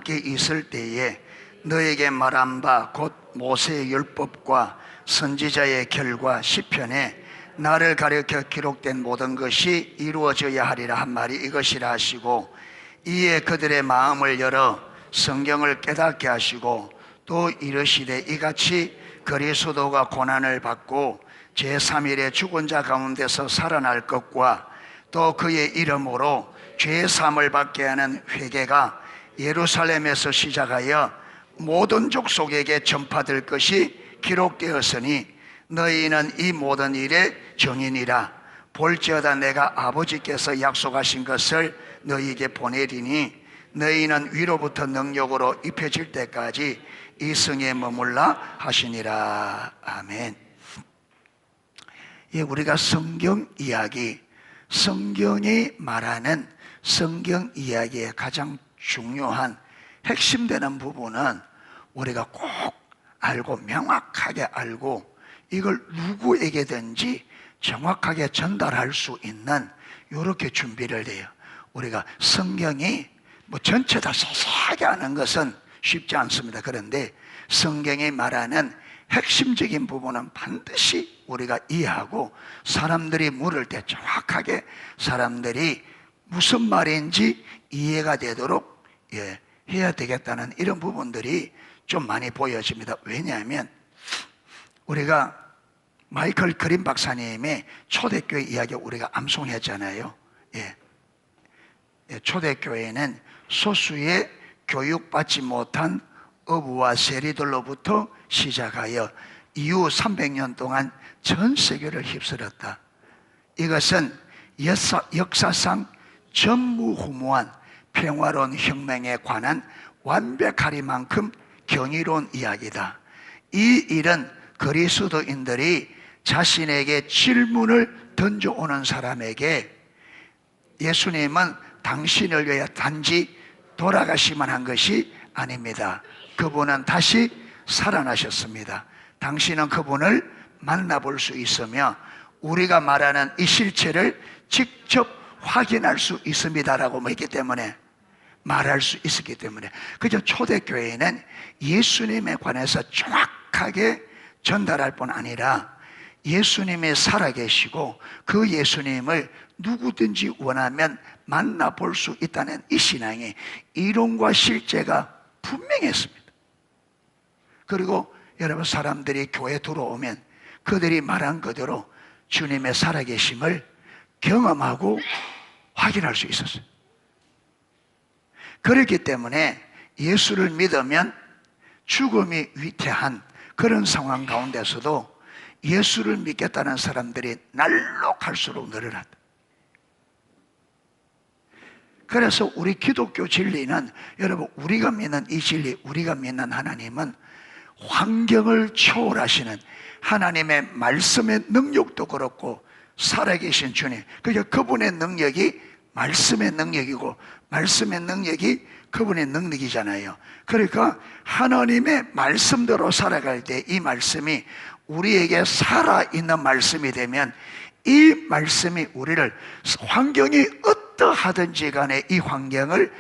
함께 있을 때에 너에게 말한 바 곧 모세의 율법과 선지자의 결과 시편에 나를 가리켜 기록된 모든 것이 이루어져야 하리라 한 말이 이것이라 하시고, 이에 그들의 마음을 열어 성경을 깨닫게 하시고, 또 이르시되 이같이 그리스도가 고난을 받고 제3일에 죽은 자 가운데서 살아날 것과 또 그의 이름으로 죄 사함을 받게 하는 회개가 예루살렘에서 시작하여 모든 족속에게 전파될 것이 기록되었으니 너희는 이 모든 일의 증인이라. 볼지어다 내가 아버지께서 약속하신 것을 너희에게 보내리니 너희는 위로부터 능력으로 입혀질 때까지 이 성에 머물라 하시니라. 아멘. 예, 우리가 성경 이야기, 성경이 말하는 성경 이야기의 가장 중요한 핵심되는 부분은 우리가 꼭 알고 명확하게 알고 이걸 누구에게든지 정확하게 전달할 수 있는 이렇게 준비를 해요. 우리가 성경이 전체 다 세세하게 아는 것은 쉽지 않습니다. 그런데 성경이 말하는 핵심적인 부분은 반드시 우리가 이해하고 사람들이 물을 때 정확하게 사람들이 무슨 말인지 이해가 되도록 해야 되겠다는 이런 부분들이 좀 많이 보여집니다. 왜냐하면 우리가 마이클 그린 박사님의 초대교회 이야기 우리가 암송했잖아요. 초대교회는 소수의 교육받지 못한 어부와 세리들로부터 시작하여 이후 300년 동안 전 세계를 휩쓸었다. 이것은 역사상 전무후무한 평화로운 혁명에 관한 완벽하리만큼 경이로운 이야기다. 이 일은 그리스도인들이 자신에게 질문을 던져오는 사람에게 예수님은 당신을 위해 단지 돌아가시만 한 것이 아닙니다. 그분은 다시 살아나셨습니다. 당신은 그분을 만나볼 수 있으며 우리가 말하는 이 실체를 직접 확인할 수 있습니다라고 했기 때문에, 말할 수 있었기 때문에, 그저 초대교회는 예수님에 관해서 정확하게 전달할 뿐 아니라 예수님이 살아계시고 그 예수님을 누구든지 원하면 만나볼 수 있다는 이 신앙이 이론과 실제가 분명했습니다. 그리고 여러분, 사람들이 교회에 들어오면 그들이 말한 그대로 주님의 살아계심을 경험하고 확인할 수 있었어요. 그렇기 때문에 예수를 믿으면 죽음이 위태한 그런 상황 가운데서도 예수를 믿겠다는 사람들이 날로 갈수록 늘어났다. 그래서 우리 기독교 진리는, 여러분, 우리가 믿는 이 진리, 우리가 믿는 하나님은 환경을 초월하시는 하나님의 말씀의 능력도 그렇고 살아계신 주님, 그러니까 그분의 능력이 말씀의 능력이고 말씀의 능력이 그분의 능력이잖아요. 그러니까 하나님의 말씀대로 살아갈 때 이 말씀이 우리에게 살아있는 말씀이 되면 이 말씀이 우리를 환경이 어떠하든지 간에 이 환경을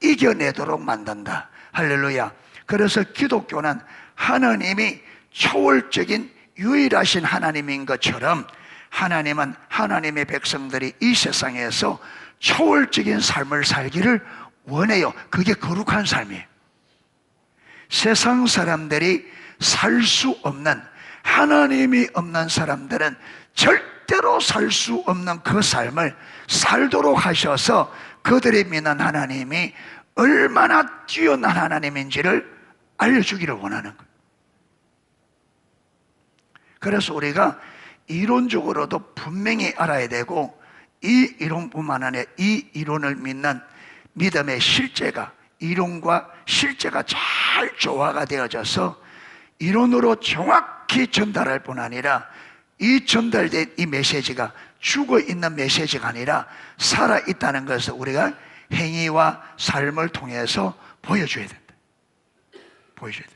이겨내도록 만든다. 할렐루야. 그래서 기독교는 하나님이 초월적인 유일하신 하나님인 것처럼 하나님은 하나님의 백성들이 이 세상에서 초월적인 삶을 살기를 원해요. 그게 거룩한 삶이에요. 세상 사람들이 살 수 없는, 하나님이 없는 사람들은 절대로 살 수 없는 그 삶을 살도록 하셔서 그들이 믿는 하나님이 얼마나 뛰어난 하나님인지를 알려주기를 원하는 거예요. 그래서 우리가 이론적으로도 분명히 알아야 되고, 이 이론뿐만 아니라 이 이론을 믿는 믿음의 실제가, 이론과 실제가 잘 조화가 되어져서 이론으로 정확히 전달할 뿐 아니라 이 전달된 이 메시지가 죽어있는 메시지가 아니라 살아있다는 것을 우리가 행위와 삶을 통해서 보여줘야 된다. 보여줘야 된다.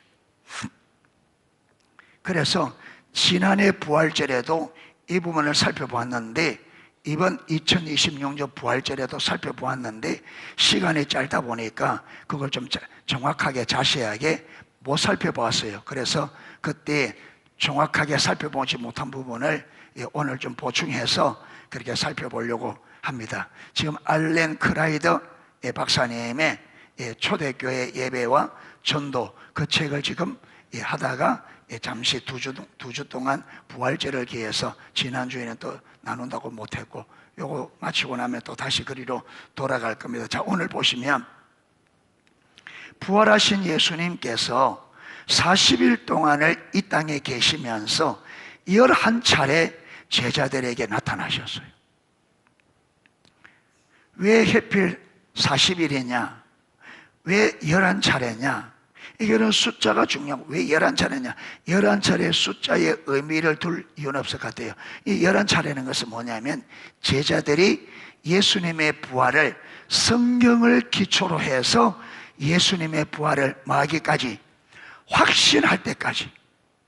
그래서 지난해 부활절에도 이 부분을 살펴보았는데 이번 2026년 부활절에도 살펴보았는데 시간이 짧다 보니까 그걸 좀 정확하게 자세하게 못 살펴보았어요. 그래서 그때 정확하게 살펴보지 못한 부분을 오늘 좀 보충해서 그렇게 살펴보려고 합니다. 지금 알렌 크라이더 박사님의 초대교회 예배와 전도 그 책을 지금 하다가 잠시 두 주 동안 부활절을 기해서 지난주에는 또 나눈다고 못했고 요거 마치고 나면 또 다시 그리로 돌아갈 겁니다. 자, 오늘 보시면 부활하신 예수님께서 40일 동안을 이 땅에 계시면서 11차례 제자들에게 나타나셨어요. 왜 하필 40일이냐? 왜 11차례냐? 이거는 숫자가 중요하고 왜 11차례냐? 11차례 숫자의 의미를 둘 이유는 없을 것 같아요. 이 11차례는 것은 뭐냐면 제자들이 예수님의 부활을 성경을 기초로 해서 예수님의 부활을 마기까지 확신할 때까지,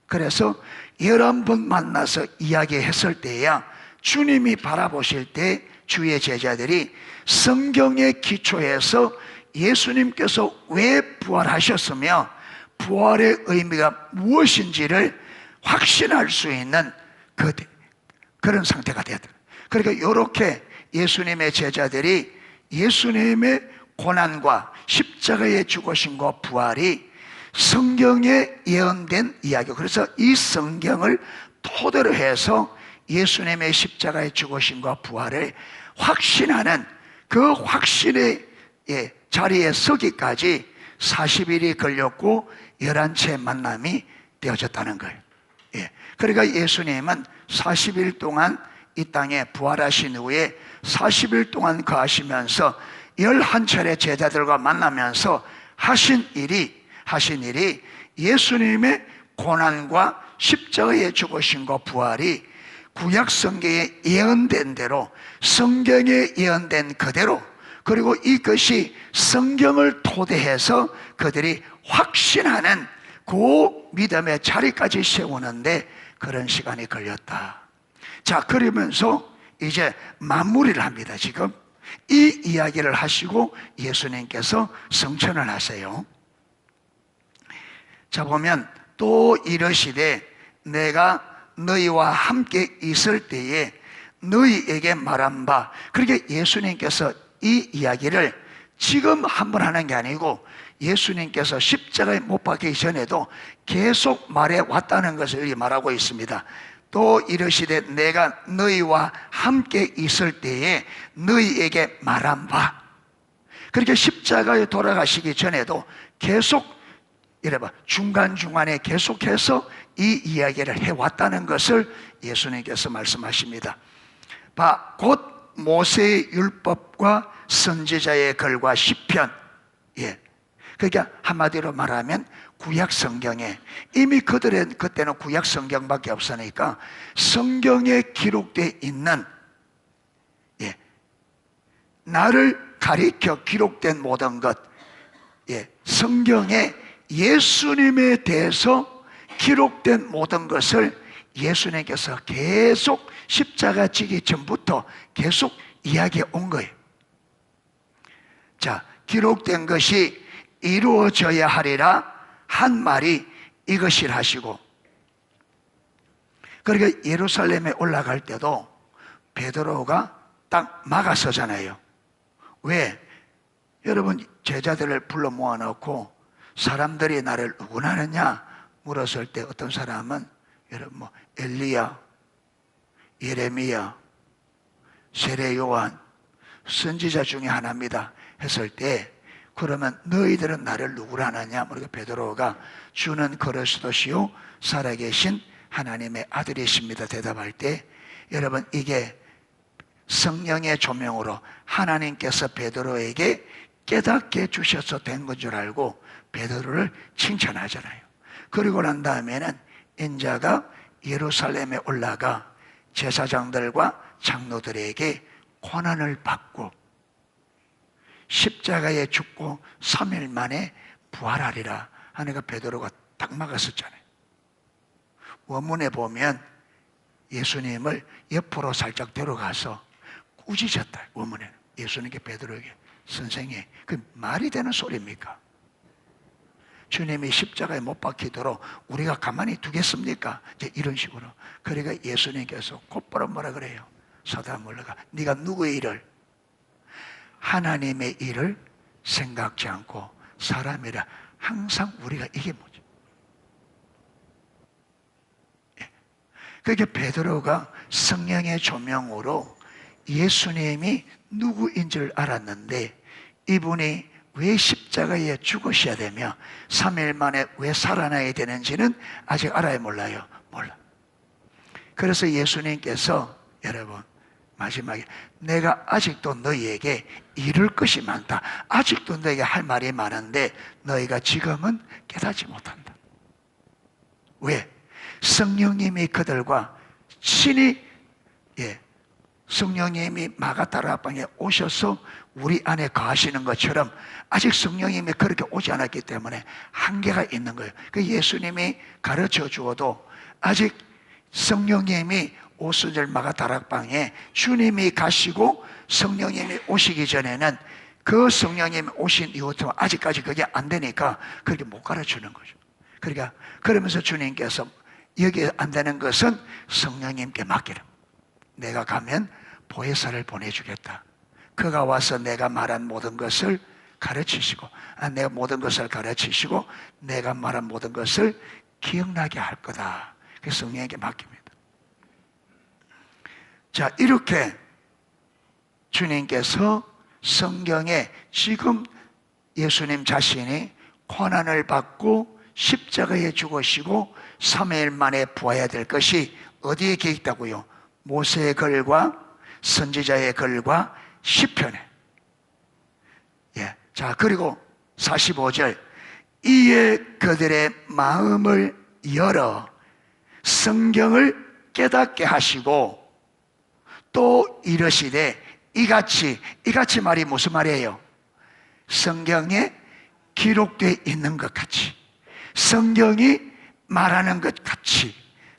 그래서 11번 만나서 이야기했을 때야 주님이 바라보실 때 주의 제자들이 성경의 기초에서 예수님께서 왜 부활하셨으며 부활의 의미가 무엇인지를 확신할 수 있는 그런 상태가 되었다. 그러니까 이렇게 예수님의 제자들이 예수님의 고난과 십자가의 죽으심과 부활이 성경에 예언된 이야기, 그래서 이 성경을 토대로 해서 예수님의 십자가의 죽으심과 부활을 확신하는 그 확신의 자리에 서기까지 40일이 걸렸고 11채 만남이 되어졌다는 거예요. 그러니까 예수님은 40일 동안 이 땅에 부활하신 후에 40일 동안 거하시면서 11차례 제자들과 만나면서 하신 일이 예수님의 고난과 십자가의 죽으심과 부활이 구약 성경에 예언된 대로, 성경에 예언된 그대로, 그리고 이것이 성경을 토대해서 그들이 확신하는 그 믿음의 자리까지 세우는데 그런 시간이 걸렸다. 자, 그러면서 이제 마무리를 합니다. 지금 이 이야기를 하시고 예수님께서 성천을 하세요. 자, 보면 또 이르시되 내가 너희와 함께 있을 때에 너희에게 말한 바, 그렇게 예수님께서 이 이야기를 지금 한번 하는 게 아니고 예수님께서 십자가에 못 박히기 전에도 계속 말해 왔다는 것을 말하고 있습니다. 또 이르시되 내가 너희와 함께 있을 때에 너희에게 말한 바, 그렇게 십자가에 돌아가시기 전에도 계속 이래봐 중간중간에 계속해서 이 이야기를 해왔다는 것을 예수님께서 말씀하십니다. 바 곧 모세의 율법과 선지자의 글과 시편, 그러니까 한마디로 말하면 구약 성경에 이미 그때는 구약 성경밖에 없으니까 성경에 기록되어 있는 나를 가리켜 기록된 모든 것, 성경에 예수님에 대해서 기록된 모든 것을 예수님께서 계속 십자가 지기 전부터 계속 이야기해 온 거예요. 자, 기록된 것이 이루어져야 하리라 한 말이 이것이라 하시고, 그러니까 예루살렘에 올라갈 때도 베드로가 딱 막아서잖아요. 왜? 여러분, 제자들을 불러 모아놓고 사람들이 나를 누구나느냐 물었을 때 어떤 사람은 여러분 엘리야, 예레미야, 세례 요한, 선지자 중에 하나입니다 했을 때, 그러면 너희들은 나를 누구라 하느냐 물으니까 베드로가 주는 그리스도시요 살아계신 하나님의 아들이십니다 대답할 때, 여러분 이게 성령의 조명으로 하나님께서 베드로에게 깨닫게 주셔서 된 건 줄 알고 베드로를 칭찬하잖아요. 그리고 난 다음에는 인자가 예루살렘에 올라가 제사장들과 장로들에게 고난을 받고 십자가에 죽고 3일 만에 부활하리라 하니까 베드로가 딱 막았었잖아요. 원문에 보면 예수님을 옆으로 살짝 데려가서 꾸짖었다. 원문에는 예수님께 베드로에게 선생님, 그 말이 되는 소리입니까? 주님이 십자가에 못 박히도록 우리가 가만히 두겠습니까? 이제 이런 식으로. 그러니까 예수님께서 곧바로 뭐라 그래요? 사단 물러가. 네가 누구의 일을? 하나님의 일을 생각지 않고 사람이라. 항상 우리가 이게 뭐죠? 그러니까 베드로가 성령의 조명으로 예수님이 누구인 줄 알았는데 이분이 왜 십자가에 죽으셔야 되며 3일 만에 왜 살아나야 되는지는 아직 알아야 몰라요. 몰라. 그래서 예수님께서 여러분 마지막에 내가 아직도 너희에게 이룰 것이 많다. 아직도 너희에게 할 말이 많은데 너희가 지금은 깨닫지 못한다. 왜? 성령님이 그들과 친히 성령님이 마가다락방에 오셔서 우리 안에 거하시는 것처럼 아직 성령님이 그렇게 오지 않았기 때문에 한계가 있는 거예요. 그 예수님이 가르쳐 주어도 아직 성령님이 오순절 마가다락방에 주님이 가시고 성령님이 오시기 전에는 그 성령님이 오신 이후부터 아직까지 그게 안 되니까 그렇게 못 가르치는 거죠. 그러니까 그러면서 주님께서 여기 안 되는 것은 성령님께 맡기라. 내가 가면 보혜사를 보내주겠다. 그가 와서 내가 말한 모든 것을 가르치시고 내가 모든 것을 가르치시고 내가 말한 모든 것을 기억나게 할 거다. 그래서 성령에게 맡깁니다. 자, 이렇게 주님께서 성경에 지금 예수님 자신이 고난을 받고 십자가에 죽으시고 3일 만에 부활해야 될 것이 어디에 기록되고요? 모세의 글과 선지자의 글과 시편에. 자, 그리고 45절 이에 그들의 마음을 열어 성경을 깨닫게 하시고 또 이르시되 이같이 말이 무슨 말이에요? 성경에 기록되어 있는 것 같이 성경이 말하는 것 같이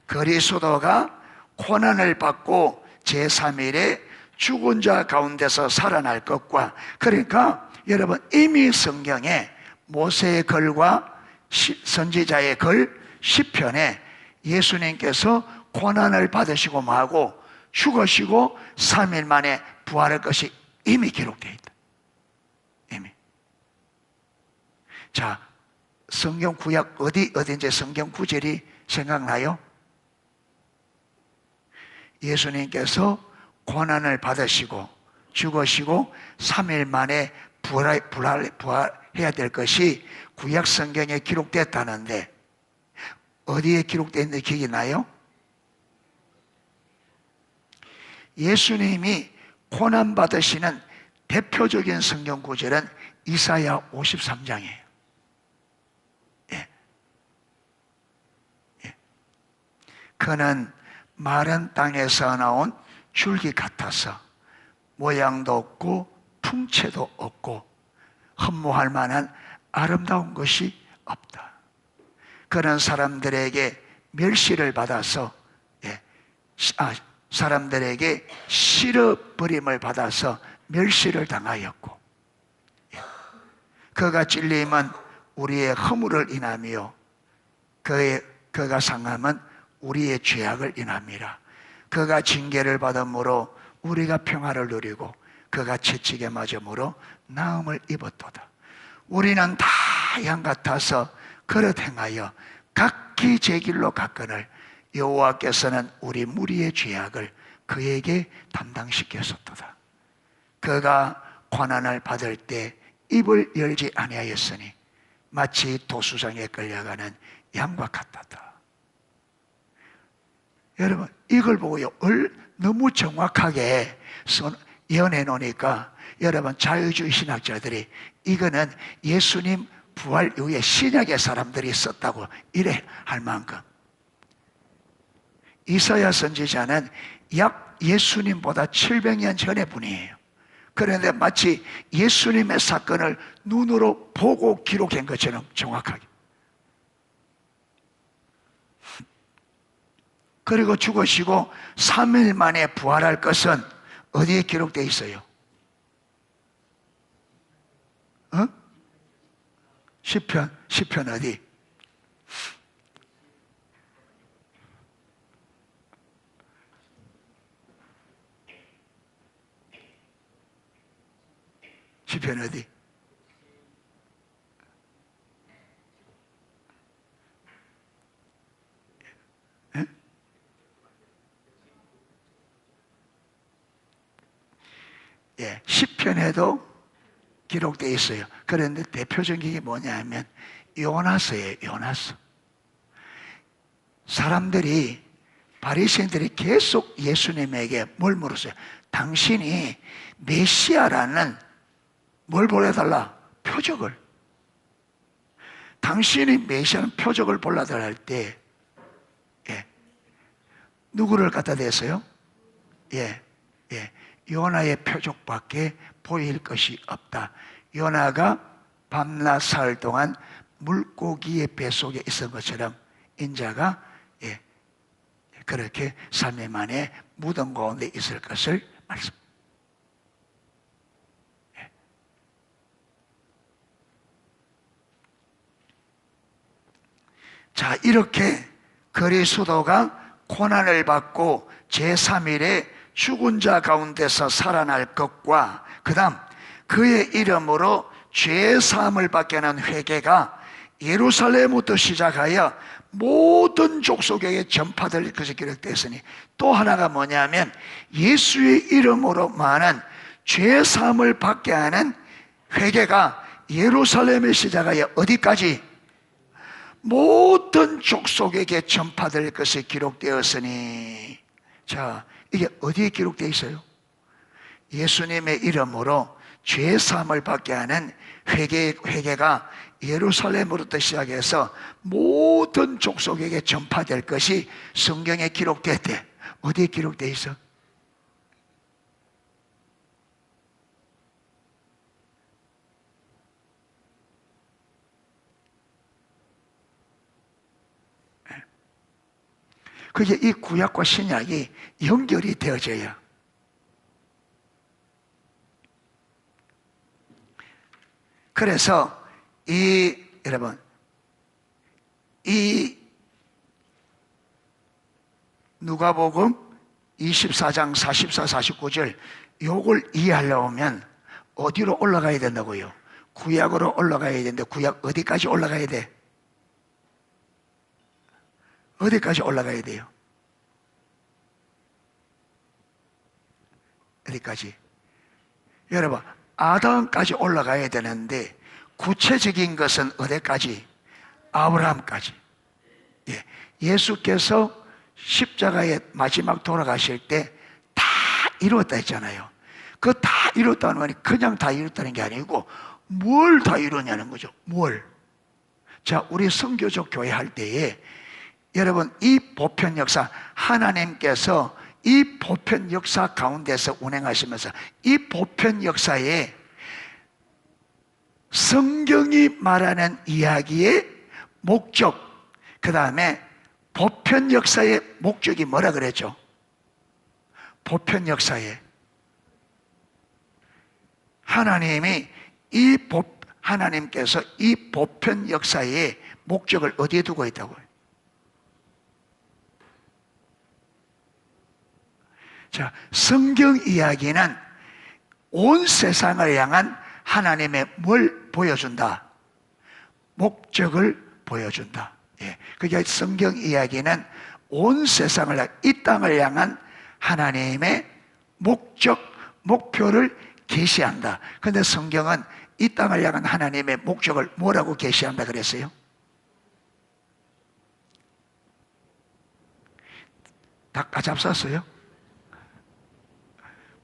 그리스도가 고난을 받고 제3일에 죽은 자 가운데서 살아날 것과 그러니까 여러분 이미 성경에 모세의 글과 선지자의 글 시편에 예수님께서 고난을 받으시고 뭐하고 죽으시고 3일 만에 부활할 것이 이미 기록되어 있다. 이미. 자, 성경 구약 어딘지 성경 구절이 생각나요? 예수님께서 고난을 받으시고 죽으시고 3일 만에 부활해야 될 것이 구약 성경에 기록됐다는데 어디에 기록되어 있는지 기억이 나요? 예수님이 고난 받으시는 대표적인 성경 구절은 이사야 53장이에요. 그는 마른 땅에서 나온 줄기 같아서 모양도 없고 풍채도 없고 흠모할 만한 아름다운 것이 없다. 그는 사람들에게 멸시를 받아서 사람들에게 싫어버림을 받아서 멸시를 당하였고 그가 찔림은 우리의 허물을 인하며 그가 상함은 우리의 죄악을 인함이라. 그가 징계를 받음으로 우리가 평화를 누리고 그가 채찍에 맞음으로 나음을 입었도다. 우리는 다 양 같아서 그릇 행하여 각기 제 길로 갔거늘 여호와께서는 우리 무리의 죄악을 그에게 담당시켰었도다. 그가 고난을 받을 때 입을 열지 아니하였으니 마치 도수장에 끌려가는 양과 같았다. 여러분 이걸 보고요 너무 정확하게 예언해 놓으니까 여러분 자유주의 신학자들이 이거는 예수님 부활 이후에 신약의 사람들이 썼다고 이래 할 만큼 이사야 선지자는 약 예수님보다 700년 전의 분이에요. 그런데 마치 예수님의 사건을 눈으로 보고 기록한 것처럼 정확하게. 그리고 죽으시고 3일 만에 부활할 것은 어디에 기록되어 있어요? 어? 시편 어디? 시편 어디? 예? 예, 시편에도 기록되어 있어요. 그런데 대표적인 게 뭐냐면 요나서예요. 요나서. 사람들이, 바리새인들이 계속 예수님에게 뭘 물었어요? 당신이 메시아라는 뭘 보여달라? 표적을. 당신이 메시아는 표적을 보여달라 할 때, 예, 누구를 갖다 댔어요? 예, 예, 요나의 표적밖에 보일 것이 없다. 요나가 밤낮 사흘 동안 물고기의 뱃속에 있었던 것처럼 인자가, 예, 그렇게 삶의 만에 무덤 가운데 있을 것을 말씀. 예. 자, 이렇게 그리스도가 고난을 받고 제3일에 죽은 자 가운데서 살아날 것과 그 다음 그의 이름으로 죄 사함을 받게 하는 회개가 예루살렘부터 시작하여 모든 족속에게 전파될 것이 기록되었으니, 또 하나가 뭐냐면 예수의 이름으로 많은 죄 사함을 받게 하는 회개가 예루살렘에 시작하여 어디까지? 모든 족속에게 전파될 것이 기록되었으니. 자, 이게 어디에 기록되어 있어요? 예수님의 이름으로 죄 사함을 받게 하는 회개가 예루살렘으로부터 시작해서 모든 족속에게 전파될 것이 성경에 기록됐대. 어디에 기록되어 있어? 그게 이 구약과 신약이 연결이 되어져야. 그래서 여러분, 이 누가복음 24장 44, 49절 요걸 이해하려면 어디로 올라가야 된다고요? 구약으로 올라가야 되는데, 구약 어디까지 올라가야 돼? 어디까지 올라가야 돼요? 어디까지? 여러분, 아담까지 올라가야 되는데 구체적인 것은 어디까지? 아브라함까지. 예, 예수께서 십자가에 마지막 돌아가실 때 다 이루었다 했잖아요. 그 다 이뤘다는 말이 그냥 다 이뤘다는 게 아니고 뭘 다 이루냐는 거죠. 뭘? 자, 우리 선교적 교회 할 때에 여러분, 이 보편 역사, 하나님께서 이 보편 역사 가운데서 운행하시면서 이 보편 역사에 성경이 말하는 이야기의 목적, 그 다음에 보편 역사의 목적이 뭐라 그랬죠? 보편 역사에 하나님께서 이 보편 역사의 목적을 어디에 두고 있다고요? 자, 성경 이야기는 온 세상을 향한 하나님의 뭘 보여준다? 목적을 보여준다. 예. 그게 성경 이야기는 온 세상을, 이 땅을 향한 하나님의 목적, 목표를 계시한다. 그런데 성경은 이 땅을 향한 하나님의 목적을 뭐라고 계시한다 그랬어요? 다 까잡쌌어요?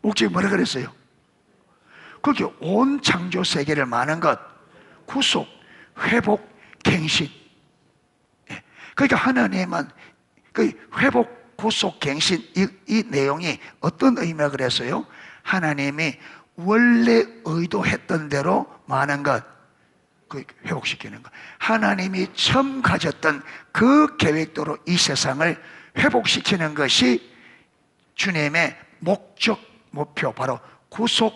목적이 뭐라 그랬어요? 그렇게 온 창조 세계를 많은 것, 구속, 회복, 갱신. 예. 그러니까 하나님은 그 회복, 구속, 갱신 이 내용이 어떤 의미가 그랬어요? 하나님이 원래 의도했던 대로 많은 것, 그 회복시키는 것. 하나님이 처음 가졌던 그 계획대로 이 세상을 회복시키는 것이 주님의 목적 목표 바로 구속,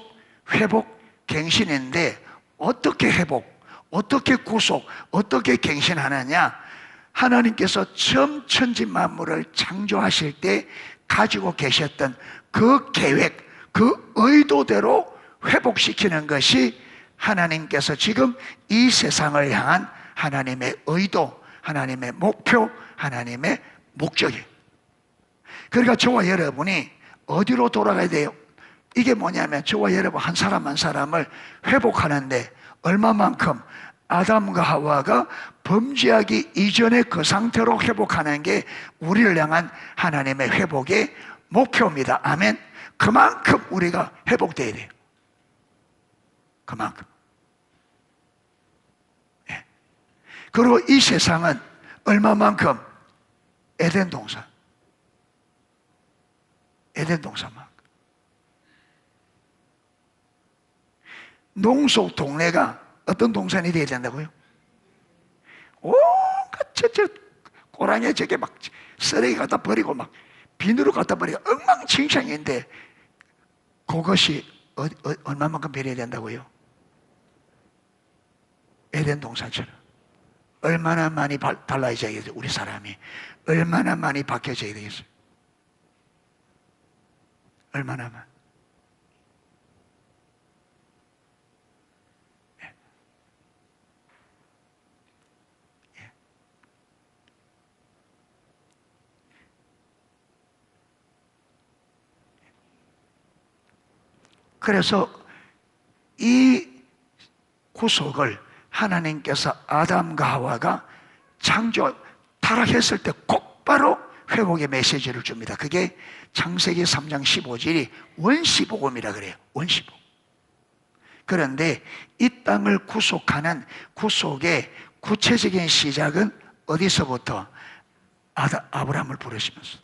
회복, 갱신인데 어떻게 회복, 어떻게 구속, 어떻게 갱신하느냐? 하나님께서 처음 천지 만물을 창조하실 때 가지고 계셨던 그 계획, 그 의도대로 회복시키는 것이 하나님께서 지금 이 세상을 향한 하나님의 의도, 하나님의 목표, 하나님의 목적이에요. 그러니까 저와 여러분이 어디로 돌아가야 돼요? 이게 뭐냐면 저와 여러분 한 사람 한 사람을 회복하는데 얼마만큼 아담과 하와가 범죄하기 이전의 그 상태로 회복하는 게 우리를 향한 하나님의 회복의 목표입니다. 아멘. 그만큼 우리가 회복돼야 돼요. 그만큼. 예. 그리고 이 세상은 얼마만큼 에덴 동산, 에덴 동산만큼. 농속 동네가 어떤 동산이 되어야 된다고요? 온갖 저 고랑에 저게 막 쓰레기 갖다 버리고 막 비누로 갖다 버리고 엉망진창인데 그것이 얼마만큼 변해야 된다고요? 에덴 동산처럼 얼마나 많이 달라져야 되겠어요? 우리 사람이 얼마나 많이 바뀌어져야 되겠어요? 얼마나 많이. 그래서 이 구속을 하나님께서 아담과 하와가 창조 타락했을 때 곧바로 회복의 메시지를 줍니다. 그게 창세기 3장 15절이 원시복음이라 그래요. 원시복음. 그런데 이 땅을 구속하는 구속의 구체적인 시작은 어디서부터? 아브라함을 부르시면서.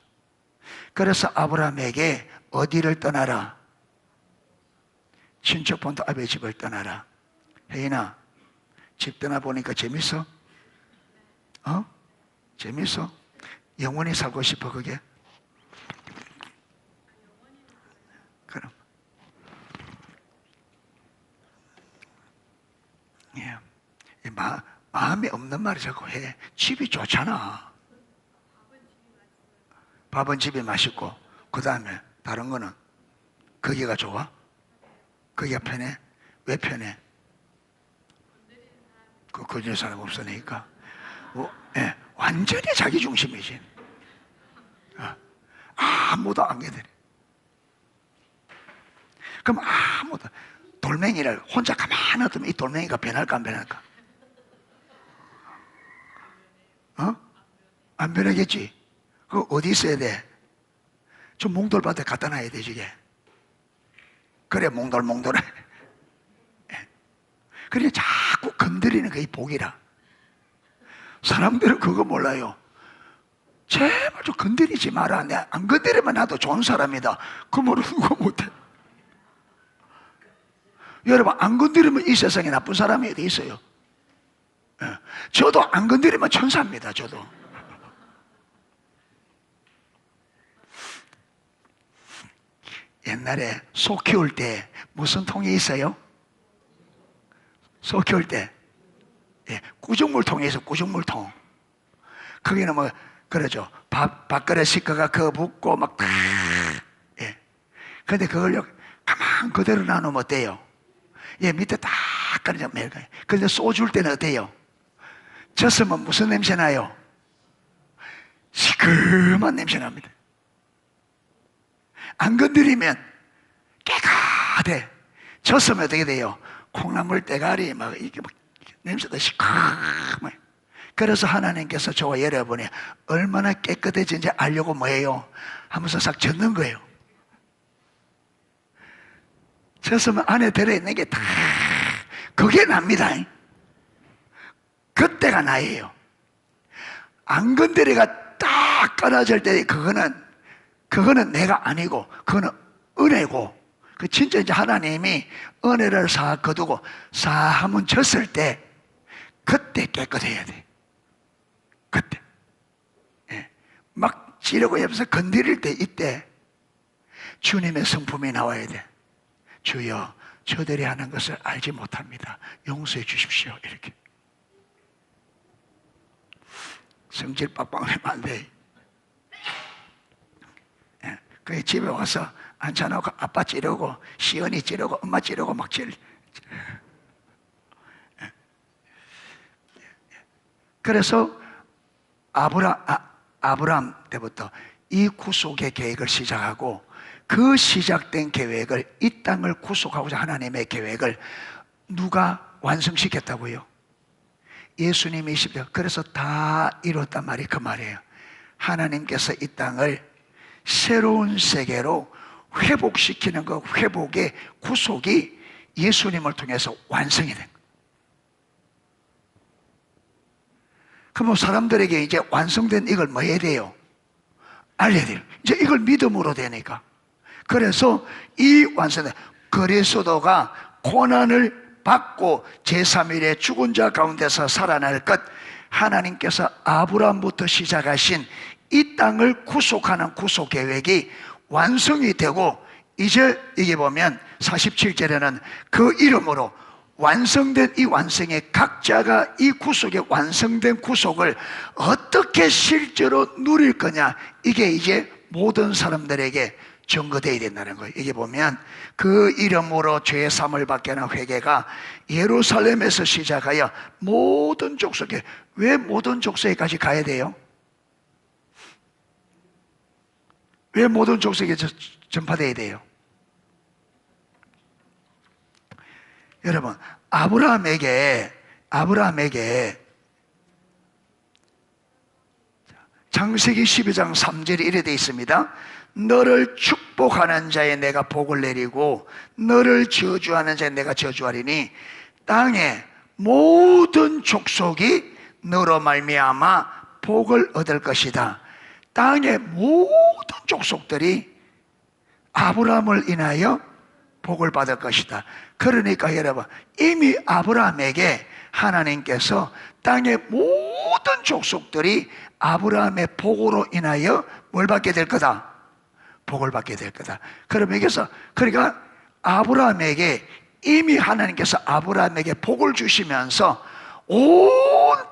그래서 아브라함에게 어디를 떠나라? 친척 본토 아버지 집을 떠나라. 혜인아, 집 떠나보니까 재밌어? 재밌어? 영원히 살고 싶어 그게? 그럼 예. 마음에 없는 말을 자꾸 해. 집이 좋잖아. 밥은 집이 맛있고 그 다음에 다른 거는 거기가 좋아? 거기가 편해? 왜 편해? 건드릴 사람 없으니까. 예, 완전히 자기 중심이지. 아무도 안 건드려. 그럼 아무도 돌멩이를 혼자 가만히 놔두면 이 돌멩이가 변할까 안 변할까? 안 변하겠지. 그거 어디 있어야 돼? 저 몽돌밭에 갖다 놔야 돼 저게. 그래 몽돌해. 그래 자꾸 건드리는 게 이 복이라. 사람들은 그거 몰라요. 제발 좀 건드리지 마라. 내가 안 건드리면 나도 좋은 사람이다. 그 말을 누가 못해. 여러분 안 건드리면 이 세상에 나쁜 사람이 어디 있어요? 저도 안 건드리면 천사입니다. 저도. 옛날에 소 키울 때 무슨 통이 있어요? 소 키울 때 구정물통이 있어. 구정물통. 거기는 뭐 그러죠. 밥그릇 식구가 그거 붓고 막 다. 근데 그걸 가만 그대로 놔놓으면 어때요? 밑에 딱 깔아져 매일가요. 근데 소 줄 때는 어때요? 젖으면 무슨 냄새 나요? 시큼한 냄새 납니다. 안 건드리면 깨끗해. 젖으면 어떻게 돼요? 콩나물 대가리 막 이렇게 막 냄새도 시큼해. 그래서 하나님께서 저와 여러분이 얼마나 깨끗해진지 알려고 뭐예요? 하면서 싹 젖는 거예요. 젖으면 안에 들어있는 게 다 그게 납니다. 그때가 나예요. 안 건드리가 딱 끊어질 때 그거는 내가 아니고 그거는 은혜고, 그 진짜 이제 하나님이 은혜를 싹 거두고 싹 한번 쳤을 때 그때 깨끗해야 돼. 그때 막 찌르고 옆에서 건드릴 때 이때 주님의 성품이 나와야 돼. 주여, 저들이 하는 것을 알지 못합니다. 용서해 주십시오. 이렇게. 성질 빡빡 내면 안 돼. 그 집에 와서 앉혀놓고 아빠 찌르고 시언니 찌르고 엄마 찌르고 막 그래서 아브람 때부터 이 구속의 계획을 시작하고, 그 시작된 계획을, 이 땅을 구속하고자 하나님의 계획을 누가 완성시켰다고요? 예수님이 그래서 다 이뤘단 말이 그 말이에요. 하나님께서 이 땅을 새로운 세계로 회복시키는 그 회복의 구속이 예수님을 통해서 완성이 된 거예요. 그럼 사람들에게 이제 완성된 이걸 뭐 해야 돼요? 알려야 돼요. 이제 이걸 믿음으로 되니까. 그래서 이 완성된 그리스도가 고난을 받고 제3일에 죽은 자 가운데서 살아날 것, 하나님께서 아브라함부터 시작하신 이 땅을 구속하는 구속 계획이 완성이 되고, 이제 이게 보면 47절에는 그 이름으로 완성된 이 완성의 각자가 이 구속의 완성된 구속을 어떻게 실제로 누릴 거냐, 이게 이제 모든 사람들에게 증거되어야 된다는 거예요. 이게 보면 그 이름으로 죄 사함을 받게 하는 회개가 예루살렘에서 시작하여 모든 족속에, 왜 모든 족속에까지 가야 돼요? 왜 모든 족속에 전파되어야 돼요? 여러분, 아브라함에게 창세기 12장 3절에 이래 되어 있습니다. 너를 축복하는 자에 내가 복을 내리고 너를 저주하는 자에 내가 저주하리니 땅의 모든 족속이 너로 말미암아 복을 얻을 것이다. 땅의 모든 족속들이 아브라함을 인하여 복을 받을 것이다. 그러니까 여러분, 이미 아브라함에게 하나님께서 땅의 모든 족속들이 아브라함의 복으로 인하여 뭘 받게 될 거다? 복을 받게 될 거다. 그럼 여기서, 그러니까 아브라함에게 이미 하나님께서 아브라함에게 복을 주시면서 온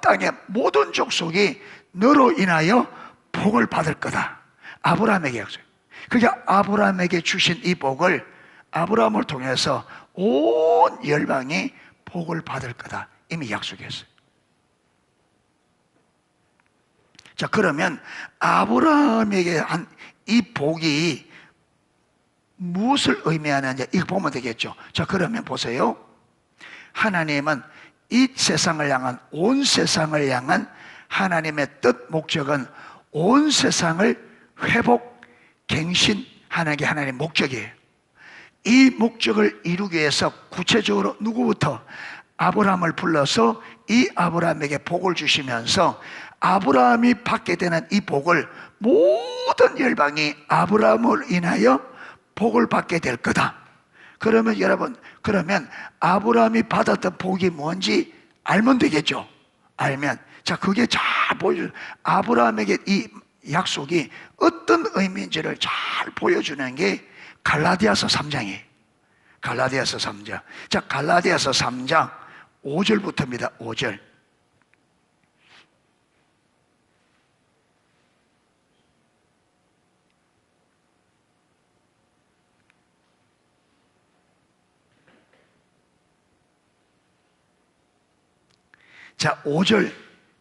땅의 모든 족속이 너로 인하여 복을 받을 거다. 아브라함에게 약속. 그게 아브라함에게 주신 이 복을 아브라함을 통해서 온 열방이 복을 받을 거다. 이미 약속했어요. 자, 그러면 아브라함에게 한 이 복이 무엇을 의미하느냐, 이거 보면 되겠죠. 자, 그러면 보세요. 하나님은 이 세상을 향한, 온 세상을 향한 하나님의 뜻, 목적은 온 세상을 회복, 갱신하는 게 하나님의 목적이에요. 이 목적을 이루기 위해서 구체적으로 누구부터? 아브라함을 불러서 이 아브라함에게 복을 주시면서 아브라함이 받게 되는 이 복을 모든 열방이 아브라함을 인하여 복을 받게 될 거다. 그러면 여러분, 그러면 아브라함이 받았던 복이 뭔지 알면 되겠죠. 알면, 자, 그게 잘 보여주는, 아브라함에게 이 약속이 어떤 의미인지를 잘 보여주는 게 갈라디아서 3장이에요. 갈라디아서 3장. 자, 갈라디아서 3장 5절부터입니다. 5절. 자, 5절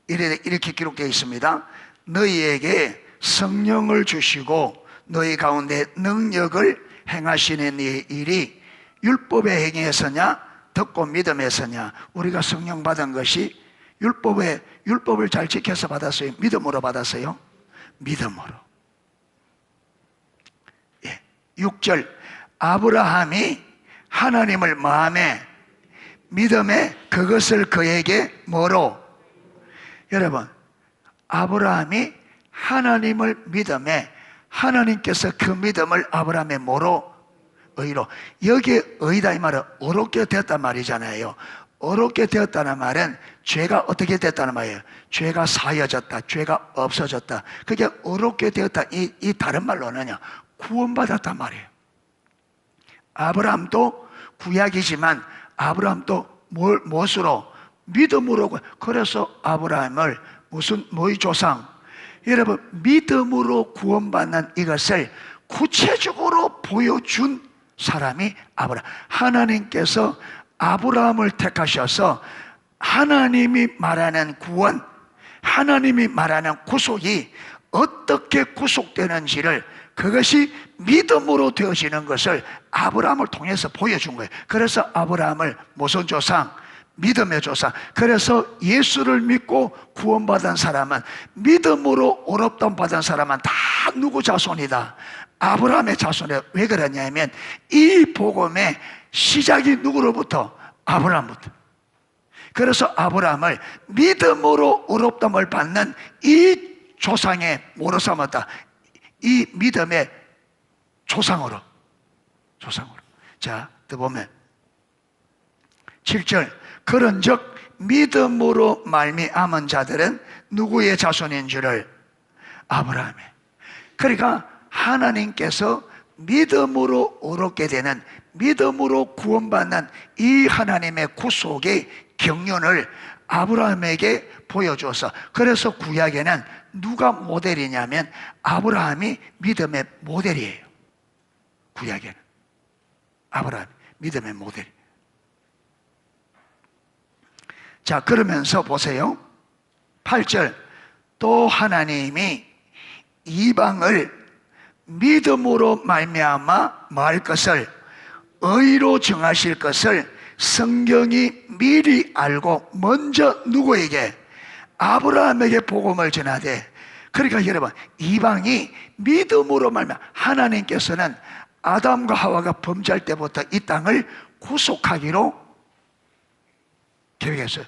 이렇게 기록되어 있습니다. 너희에게 성령을 주시고 너희 가운데 능력을 행하시는 이 일이 율법의 행위에서냐 듣고 믿음에서냐? 우리가 성령 받은 것이 율법을 잘 지켜서 받았어요? 믿음으로 받았어요? 믿음으로. 예. 6절 아브라함이 하나님을 마음에 믿음에 그것을 그에게 뭐로? 여러분, 아브라함이 하나님을 믿음에 하나님께서 그 믿음을 아브라함의 뭐로? 의로. 여기에 의다 이 말은 어렵게 되었단 말이잖아요. 어렵게 되었다는 말은 죄가 어떻게 됐다는 말이에요. 죄가 사여졌다, 죄가 없어졌다. 그게 어렵게 되었다. 이 다른 말로는요, 구원받았단 말이에요. 아브라함도 구약이지만 아브라함도 무엇으로? 믿음으로. 그래서 아브라함을 뭐의 조상? 여러분, 믿음으로 구원받는 이것을 구체적으로 보여준 사람이 아브라함. 하나님께서 아브라함을 택하셔서 하나님이 말하는 구원, 하나님이 말하는 구속이 어떻게 구속되는지를, 그것이 믿음으로 되어지는 것을 아브라함을 통해서 보여준 거예요. 그래서 아브라함을 무슨 조상? 믿음의 조상. 그래서 예수를 믿고 구원받은 사람은, 믿음으로 오롭담 받은 사람은 다 누구 자손이다? 아브라함의 자손이다. 왜 그러냐면 이 복음의 시작이 누구로부터? 아브라함부터. 그래서 아브라함을 믿음으로 오롭담을 받는 이 조상의 뭐로 삼았다? 이 믿음의 조상으로. 자, 또 보면 7절, 그런즉 믿음으로 말미암은 자들은 누구의 자손인 줄을? 아브라함의. 그러니까 하나님께서 믿음으로 오롭게 되는, 믿음으로 구원받는 이 하나님의 구속의 경륜을 아브라함에게 보여줘서, 그래서 구약에는 누가 모델이냐면 아브라함이 믿음의 모델이에요. 구약에는 아브라함이 믿음의 모델. 자, 그러면서 보세요. 8절, 또 하나님이 이방을 믿음으로 말미암아 말 것을, 의로 정하실 것을 성경이 미리 알고 먼저 누구에게? 아브라함에게 복음을 전하되. 그러니까 여러분, 이방이 믿음으로 말미암아, 하나님께서는 아담과 하와가 범죄할 때부터 이 땅을 구속하기로 계획했어요.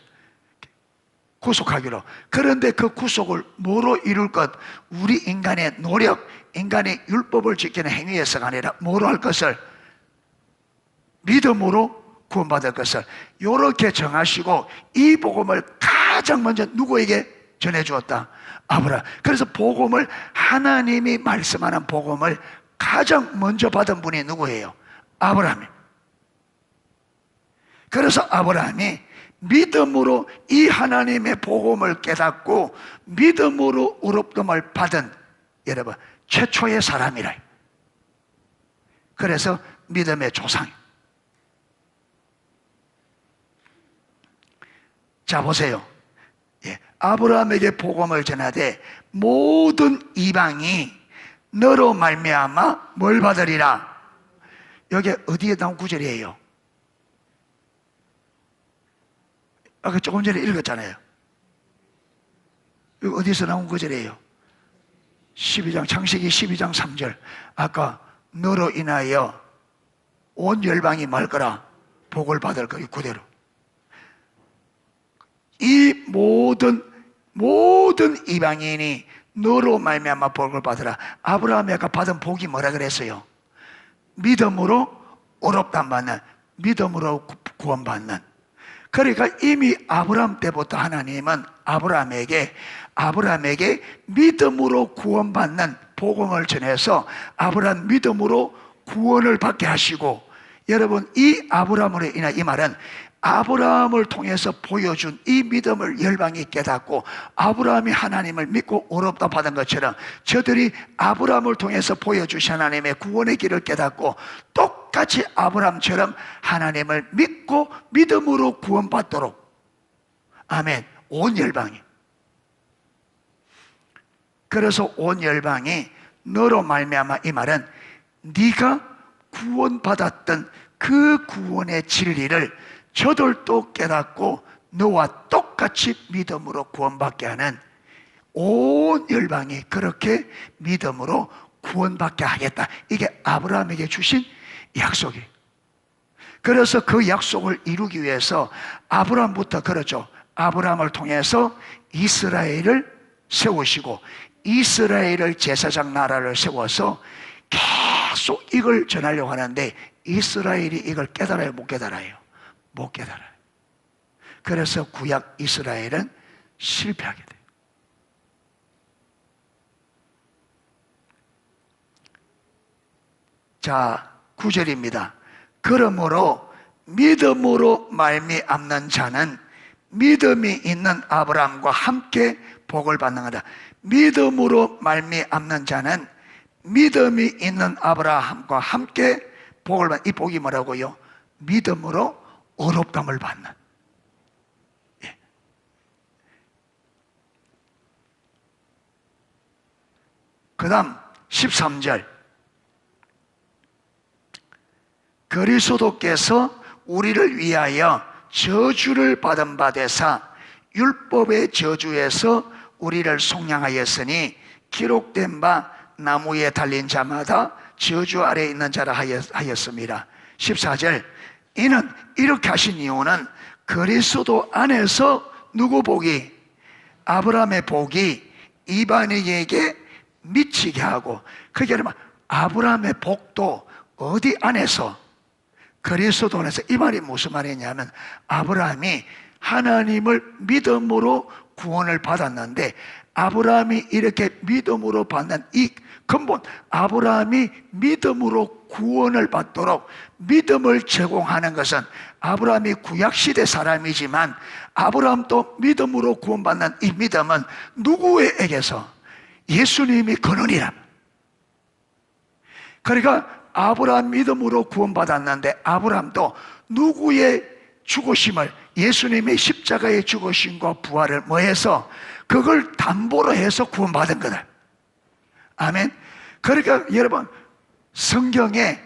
구속하기로. 그런데 그 구속을 뭐로 이룰 것? 우리 인간의 노력, 인간의 율법을 지키는 행위에서가 아니라 뭐로 할 것을? 믿음으로 구원받을 것을 이렇게 정하시고, 이 복음을 가장 먼저 누구에게 전해주었다? 아브라함. 그래서 복음을, 하나님이 말씀하는 복음을 가장 먼저 받은 분이 누구예요? 아브라함이. 그래서 아브라함이 믿음으로 이 하나님의 복음을 깨닫고 믿음으로 의롭음을 받은, 여러분, 최초의 사람이라. 그래서 믿음의 조상. 자, 보세요. 아브라함에게 복음을 전하되 모든 이방이 너로 말미암아 뭘 받으리라. 여기 어디에 나온 구절이에요? 아까 조금 전에 읽었잖아요. 이거 어디서 나온 구절이에요? 12장, 창세기 12장 3절. 아까 너로 인하여 온 열방이 말 거라, 복을 받을 거. 그대로 이 모든 이방인이 너로 말미암아 복을 받으라. 아브라함이 아까 받은 복이 뭐라 그랬어요? 믿음으로 의롭다함 받는, 믿음으로 구원받는. 그러니까 이미 아브라함 때부터 하나님은 아브라함에게 믿음으로 구원받는 복음을 전해서 아브라함 믿음으로 구원을 받게 하시고, 여러분, 이 아브라함으로 인한 이 말은 아브라함을 통해서 보여준 이 믿음을 열방이 깨닫고 아브라함이 하나님을 믿고 의롭다 받은 것처럼 저들이 아브라함을 통해서 보여주신 하나님의 구원의 길을 깨닫고 똑같이 아브라함처럼 하나님을 믿고 믿음으로 구원받도록. 아멘. 온 열방이. 그래서 온 열방이 너로 말미암아, 이 말은 네가 구원받았던 그 구원의 진리를 저들도 깨닫고 너와 똑같이 믿음으로 구원받게 하는 온 열방이 그렇게 믿음으로 구원받게 하겠다. 이게 아브라함에게 주신 약속이에요. 그래서 그 약속을 이루기 위해서 아브라함부터, 그렇죠, 아브라함을 통해서 이스라엘을 세우시고 이스라엘을 제사장 나라를 세워서 계속 이걸 전하려고 하는데 이스라엘이 이걸 깨달아요? 못 깨달아요? 못 깨달아요. 그래서 구약 이스라엘은 실패하게 돼요. 자, 9절입니다. 그러므로 믿음으로 말미암는 자는 믿음이 있는 아브라함과 함께 복을 받는 거다. 믿음으로 말미암는 자는 믿음이 있는 아브라함과 함께 복을 받는, 이 복이 뭐라고요? 믿음으로 의롭다함을 받는. 예. 그 다음 13절, 그리스도께서 우리를 위하여 저주를 받은 바 되사 율법의 저주에서 우리를 속량하였으니 기록된 바 나무에 달린 자마다 저주 아래 있는 자라 하였습니다. 14절, 이는 이렇게 하신 이유는 그리스도 안에서 누구 복이? 아브라함의 복이 이방인에게 미치게 하고, 그게 아니라 아브라함의 복도 어디 안에서? 그리스도 안에서. 이 말이 무슨 말이냐면, 아브라함이 하나님을 믿음으로 구원을 받았는데, 아브라함이 이렇게 믿음으로 받는 이 근본, 아브라함이 믿음으로 구원을 받도록 믿음을 제공하는 것은, 아브라함이 구약시대 사람이지만 아브라함도 믿음으로 구원받는 이 믿음은 누구에게서? 예수님이 근원이라. 그러니까 아브라함 믿음으로 구원받았는데, 아브라함도 누구의 죽으심을, 예수님의 십자가의 죽으심과 부활을 뭐해서? 그걸 담보로 해서 구원받은 거다. 아멘. 그러니까 여러분, 성경에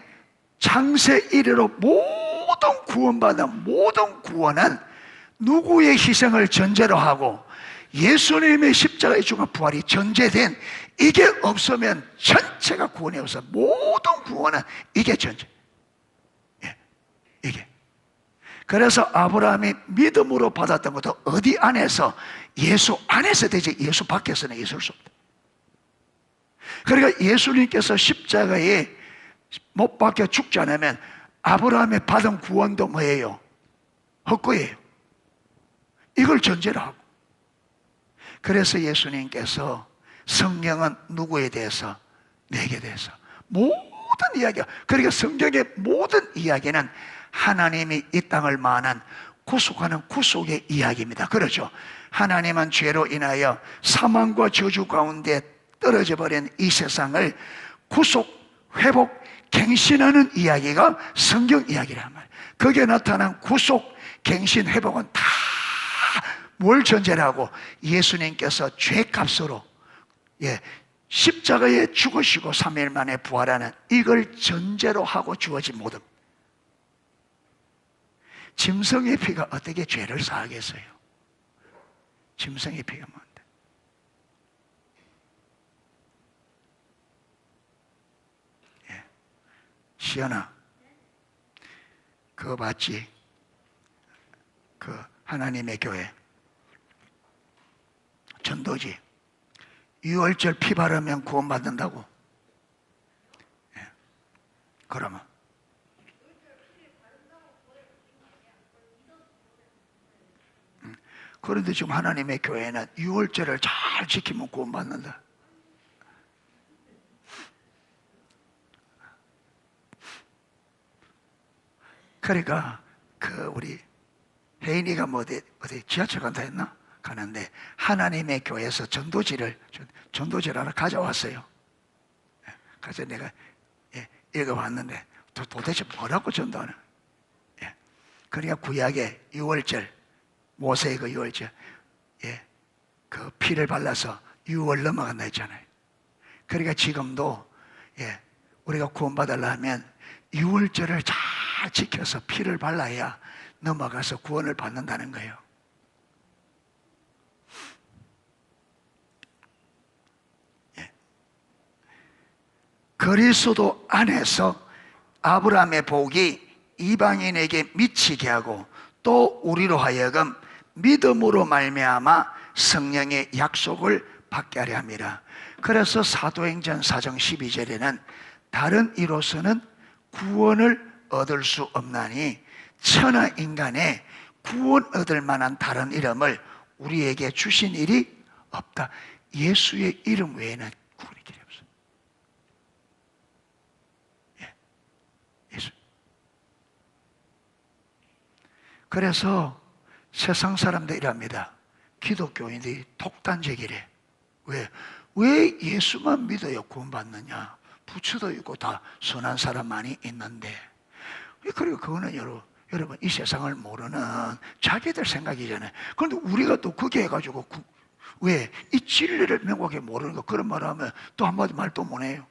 창세 이래로 모든 구원받은 모든 구원은 누구의 희생을 전제로 하고 예수님의 십자가의 죽음 부활이 전제된, 이게 없으면 전체가 구원이 없어. 모든 구원은 이게 전제. 예, 이게. 그래서 아브라함이 믿음으로 받았던 것도 어디 안에서? 예수 안에서 되지, 예수 밖에서는 있을 수 없다. 그러니까 예수님께서 십자가에 못 박혀 죽지 않으면 아브라함의 받은 구원도 뭐예요? 헛거예요. 이걸 전제로 하고. 그래서 예수님께서 성경은 누구에 대해서? 내게 대해서 모든 이야기가, 그러니까 성경의 모든 이야기는 하나님이 이 땅을 만한 구속하는 구속의 이야기입니다. 그렇죠? 하나님은 죄로 인하여 사망과 저주 가운데 떨어져 버린 이 세상을 구속, 회복, 갱신하는 이야기가 성경 이야기란 말이에요. 거기에 나타난 구속, 갱신, 회복은 다 뭘 전제로 하고? 예수님께서 죄값으로, 예, 십자가에 죽으시고 3일 만에 부활하는, 이걸 전제로 하고 주어진 모든. 짐승의 피가 어떻게 죄를 사하겠어요? 짐승의 피가 뭔데? 예. 시연아, 그거 봤지? 그 하나님의 교회 전도지, 유월절 피 바르면 구원받는다고. 예. 그러면 그런데 지금 하나님의 교회는 유월절을 잘 지키면 구원받는다. 그러니까 그 우리 혜인이가 뭐 어디 지하철 간다 했나? 가는데 하나님의 교회에서 전도지를 하나 가져왔어요. 그래서 내가 읽어봤는데 도대체 뭐라고 전도하는? 그러니까 구약의 유월절, 모세의 그 유월절, 그 피를 발라서 유월 넘어간다 했잖아요. 그러니까 지금도 우리가 구원받으려면 유월절을 잘 지켜서 피를 발라야 넘어가서 구원을 받는다는 거예요. 그리스도 안에서 아브라함의 복이 이방인에게 미치게 하고, 또 우리로 하여금 믿음으로 말미암아 성령의 약속을 받게 하려 함이라. 그래서 사도행전 4장 12절에는 다른 이로서는 구원을 얻을 수 없나니 천하 인간의 구원 얻을 만한 다른 이름을 우리에게 주신 일이 없다. 예수의 이름 외에는 구원의 길이 없어요. 예수. 그래서 세상 사람들 이랍니다. 기독교인들이 독단적이래. 왜 예수만 믿어야 구원받느냐? 부처도 있고 다 선한 사람 많이 있는데. 그리고 그거는 여러분 이 세상을 모르는 자기들 생각이잖아요. 그런데 우리가 또 그게 해가지고 왜 이 진리를 명확하게 모르는 거 그런 말 하면 또 한마디 말도 못해요.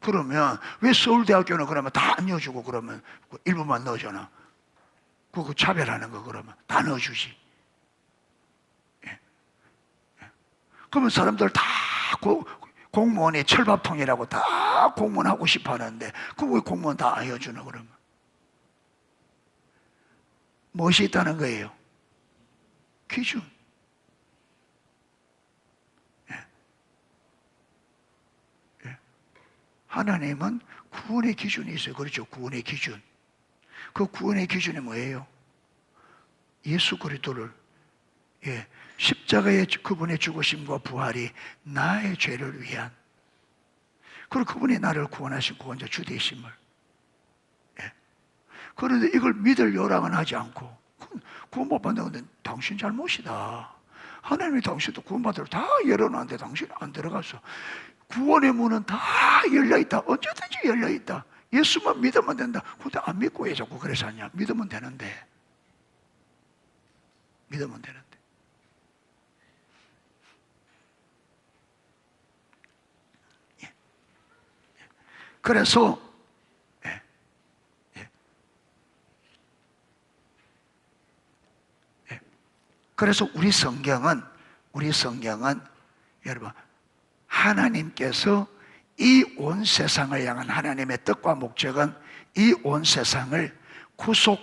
그러면 왜 서울대학교는 그러면 다 안 넣어주고 그러면 일부만 넣어주나? 그거 차별하는 거 그러면 다 넣어주지. 그러면 사람들 다 공무원이 철밥통이라고 다 공무원하고 싶어 하는데 그거 왜 공무원 다 안 해주나 그러면? 무엇이 있다는 거예요? 기준. 하나님은 구원의 기준이 있어요. 그렇죠? 구원의 기준. 그 구원의 기준이 뭐예요? 예수 그리스도를 십자가의 그분의 죽으심과 부활이 나의 죄를 위한, 그리고 그분이 나를 구원하신 구원자 주 되심을. 그런데 이걸 믿을 요랑은 하지 않고 구원 못 받는 건데 당신 잘못이다. 하나님이 당신도 구원받으러 다 열어놨는데 당신은 안 들어가서. 구원의 문은 다 열려있다. 언제든지 열려있다. 예수만 믿으면 된다. 근데 안 믿고 왜 자꾸 그래서 하냐? 믿으면 되는데. 믿으면 되는데. 그래서 그래서 우리 성경은 여러분 하나님께서 이 온 세상을 향한 하나님의 뜻과 목적은 이 온 세상을 구속,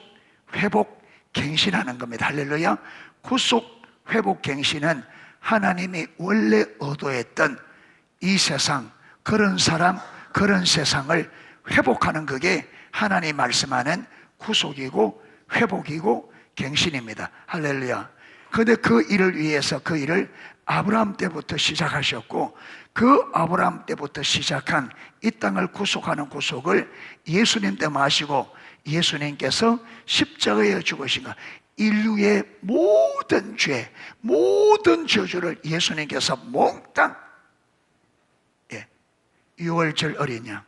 회복, 갱신하는 겁니다. 할렐루야. 구속, 회복, 갱신은 하나님이 원래 의도했던 이 세상, 그런 사람, 그런 세상을 회복하는 그게 하나님 말씀하는 구속이고 회복이고 갱신입니다. 할렐루야. 그런데 그 일을 위해서 그 일을 아브라함 때부터 시작하셨고, 그 아브라함 때부터 시작한 이 땅을 구속하는 구속을 예수님 때 마시고 예수님께서 십자가에 죽으신 것, 인류의 모든 죄, 모든 저주를 예수님께서 몽땅 6월절 어린 양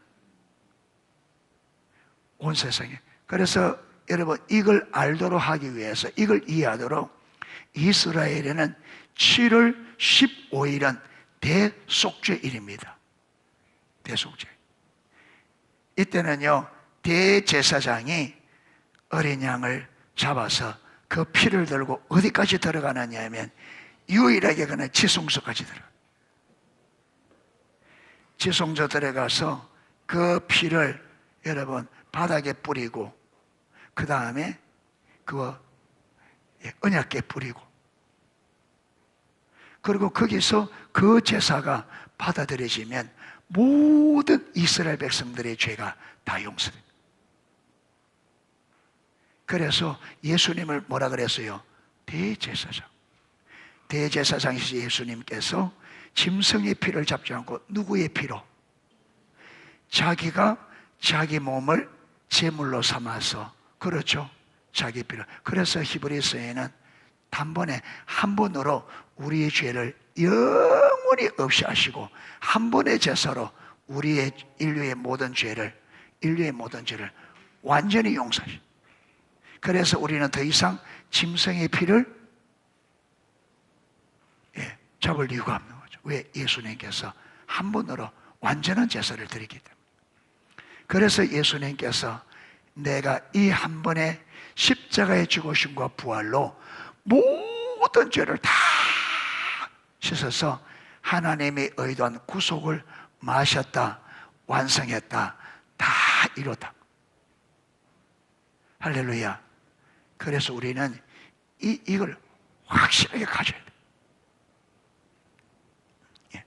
온 세상에. 그래서 여러분 이걸 알도록 하기 위해서, 이걸 이해하도록 이스라엘에는 7월 15일은 대속죄일입니다. 대속죄. 이때는요 대제사장이 어린 양을 잡아서 그 피를 들고 어디까지 들어가느냐 하면 유일하게 그는 지성소까지 들어가요. 지성소 들어가서 그 피를 여러분 바닥에 뿌리고, 그 다음에 그거 언약궤에 뿌리고, 그리고 거기서 그 제사가 받아들여지면 모든 이스라엘 백성들의 죄가 다 용서됩니다. 그래서 예수님을 뭐라 그랬어요? 대제사장. 대제사장이신 예수님께서 짐승의 피를 잡지 않고 누구의 피로? 자기가 자기 몸을 제물로 삼아서, 그렇죠? 자기 피로. 그래서 히브리서에는 단번에 한 번으로 우리의 죄를 영원히 없이 하시고 한 번의 제사로 우리의 인류의 모든 죄를 완전히 용서하시. 그래서 우리는 더 이상 짐승의 피를 잡을 이유가 없는 거죠. 왜? 예수님께서 한 번으로 완전한 제사를 드리기 때문에. 그래서 예수님께서 내가 이 한 번의 십자가의 죽으심과 부활로 모든 죄를 다 씻어서 하나님이 의도한 구속을 마셨다, 완성했다, 다 이뤘다. 할렐루야. 그래서 우리는 이걸 확실하게 가져야 돼.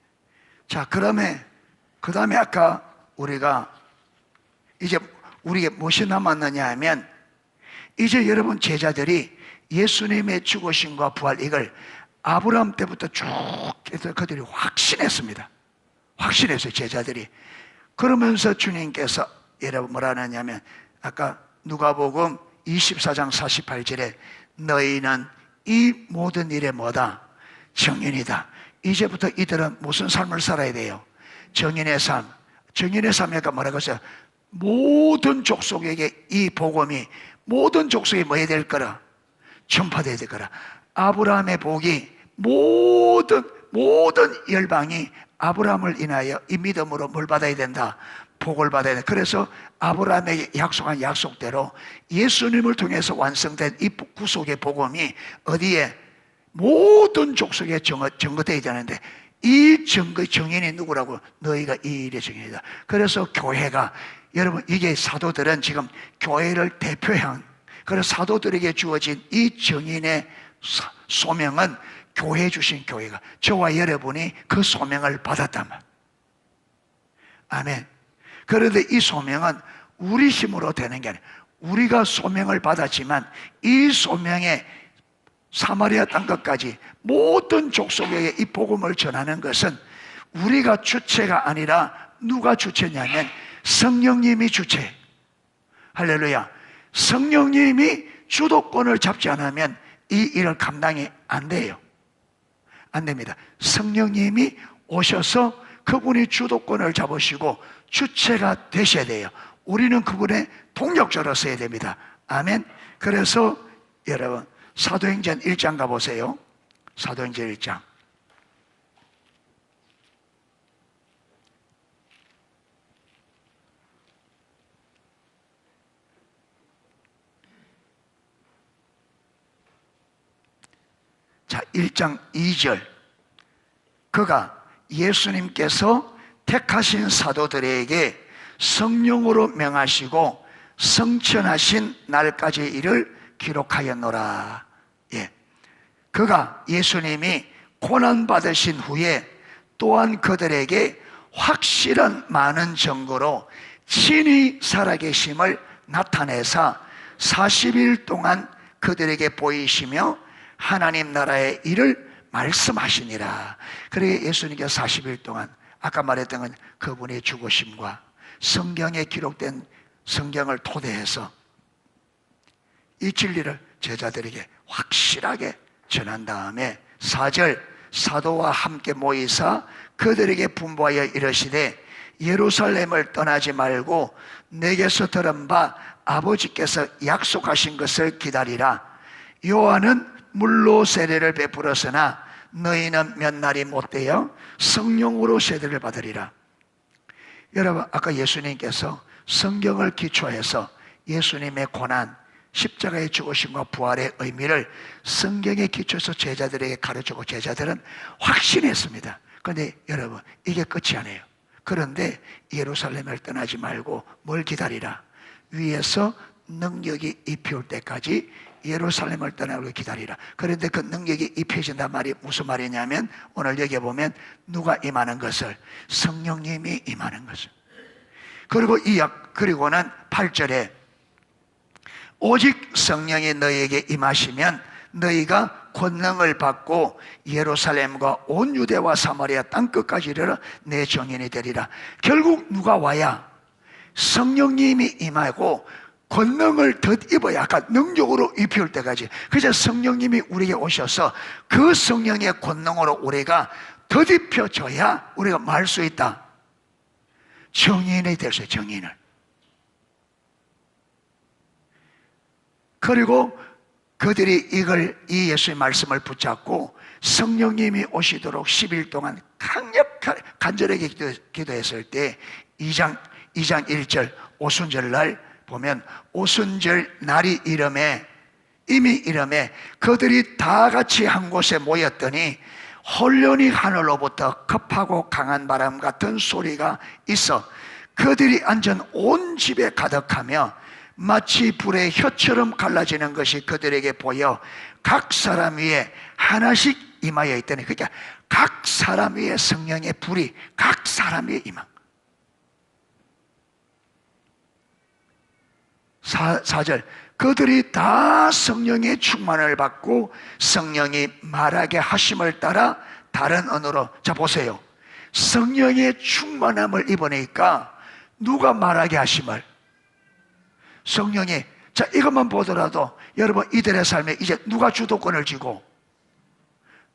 자, 그다음에 아까 우리가 이제 우리에게 무엇이 남았느냐 하면, 이제 여러분 제자들이 예수님의 죽으심과 부활, 이걸 아브라함 때부터 쭉 해서 그들이 확신했습니다. 확신했어요, 제자들이. 그러면서 주님께서 여러분 뭐라 하느냐면 아까 누가복음 24장 48절에 너희는 이 모든 일에 뭐다? 정인이다. 이제부터 이들은 무슨 삶을 살아야 돼요? 정인의 삶. 정인의 삶이니까 뭐라고 했어요? 모든 족속에게 이 복음이 모든 족속에 뭐 해야 될 거라? 전파돼야 될 거라. 아브라함의 복이 모든 열방이 아브라함을 인하여 이 믿음으로 뭘 받아야 된다? 복을 받아야 된다. 그래서 아브라함에게 약속한 약속대로 예수님을 통해서 완성된 이 구속의 복음이 어디에? 모든 족속에 전거되어야 되는데 이 정인이 누구라고? 너희가 이 일의 정인이다. 그래서 교회가, 여러분 이게 사도들은 지금 교회를 대표한, 그래서 사도들에게 주어진 이 정인의 소명은 교회 주신 교회가, 저와 여러분이 그 소명을 받았단 말. 아멘. 그런데 이 소명은 우리 힘으로 되는 게 아니라 우리가 소명을 받았지만 이 소명에 사마리아 땅끝까지 모든 족속에게 이 복음을 전하는 것은 우리가 주체가 아니라 누가 주체냐면 성령님이 주체. 할렐루야. 성령님이 주도권을 잡지 않으면 이 일을 감당이 안 돼요. 안 됩니다. 성령님이 오셔서 그분이 주도권을 잡으시고 주체가 되셔야 돼요. 우리는 그분의 동력자로 서야 됩니다. 아멘. 그래서 여러분 사도행전 1장 가보세요. 사도행전 1장. 자, 1장 2절. 그가 예수님께서 택하신 사도들에게 성령으로 명하시고 성천하신 날까지 이를 기록하였노라. 예. 그가 예수님이 고난받으신 후에 또한 그들에게 확실한 많은 증거로 친히 살아계심을 나타내사 40일 동안 그들에게 보이시며 하나님 나라의 일을 말씀하시니라. 그러게 예수님께서 40일 동안 아까 말했던 건 그분의 죽으심과 성경에 기록된 성경을 토대해서 이 진리를 제자들에게 확실하게 전한 다음에 4절 사도와 함께 모이사 그들에게 분부하여 이르시되 예루살렘을 떠나지 말고 내게서 들은 바 아버지께서 약속하신 것을 기다리라. 요한은 물로 세례를 베풀었으나 너희는 몇 날이 못되어 성령으로 세례를 받으리라. 여러분 아까 예수님께서 성경을 기초해서 예수님의 고난, 십자가의 죽으심과 부활의 의미를 성경에 기초해서 제자들에게 가르치고 제자들은 확신했습니다. 그런데 여러분 이게 끝이 아니에요. 그런데 예루살렘을 떠나지 말고 뭘 기다리라? 위에서 능력이 입혀올 때까지 예루살렘을 떠나고 기다리라. 그런데 그 능력이 입혀진단 말이 무슨 말이냐면 오늘 여기 보면 누가 임하는 것을? 성령님이 임하는 것을. 그리고 그리고는 8절에 오직 성령이 너희에게 임하시면 너희가 권능을 받고 예루살렘과 온 유대와 사마리아 땅끝까지 이르러 내 증인이 되리라. 결국 누가 와야? 성령님이 임하고 권능을 덧입어야, 아까 능력으로 입혀올 때까지. 그래서 성령님이 우리에게 오셔서 그 성령의 권능으로 우리가 덧입혀져야 우리가 말 수 있다. 정인이 될 수 있어요. 정인을. 그리고 그들이 이 예수의 말씀을 붙잡고 성령님이 오시도록 10일 동안 간절하게 기도했을 때 2장 1절 오순절 날 보면 오순절 날이 이미 이름에 그들이 다 같이 한 곳에 모였더니 홀련히 하늘로부터 급하고 강한 바람 같은 소리가 있어 그들이 앉은 온 집에 가득하며 마치 불의 혀처럼 갈라지는 것이 그들에게 보여 각 사람 위에 하나씩 임하여 있더니, 그러니까 각 사람 위에 성령의 불이 각 사람 위에 임한. 4절 그들이 다 성령의 충만을 받고 성령이 말하게 하심을 따라 다른 언어로. 자 보세요, 성령의 충만함을 입으니까 누가 말하게 하심을? 성령이, 자, 이것만 보더라도 여러분, 이들의 삶에 이제 누가 주도권을 쥐고,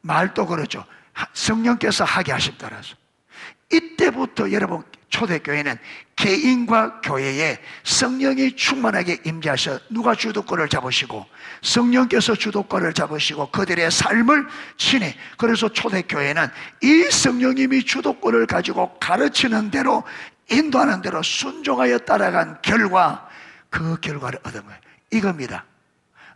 말도 그렇죠. 성령께서 하게 하심 따라서. 이때부터 여러분, 초대교회는 개인과 교회에 성령이 충만하게 임재하셔 누가 주도권을 잡으시고 성령께서 주도권을 잡으시고 그들의 삶을 친히, 그래서 초대교회는 이 성령님이 주도권을 가지고 가르치는 대로, 인도하는 대로 순종하여 따라간 결과, 그 결과를 얻은 거예요. 이겁니다.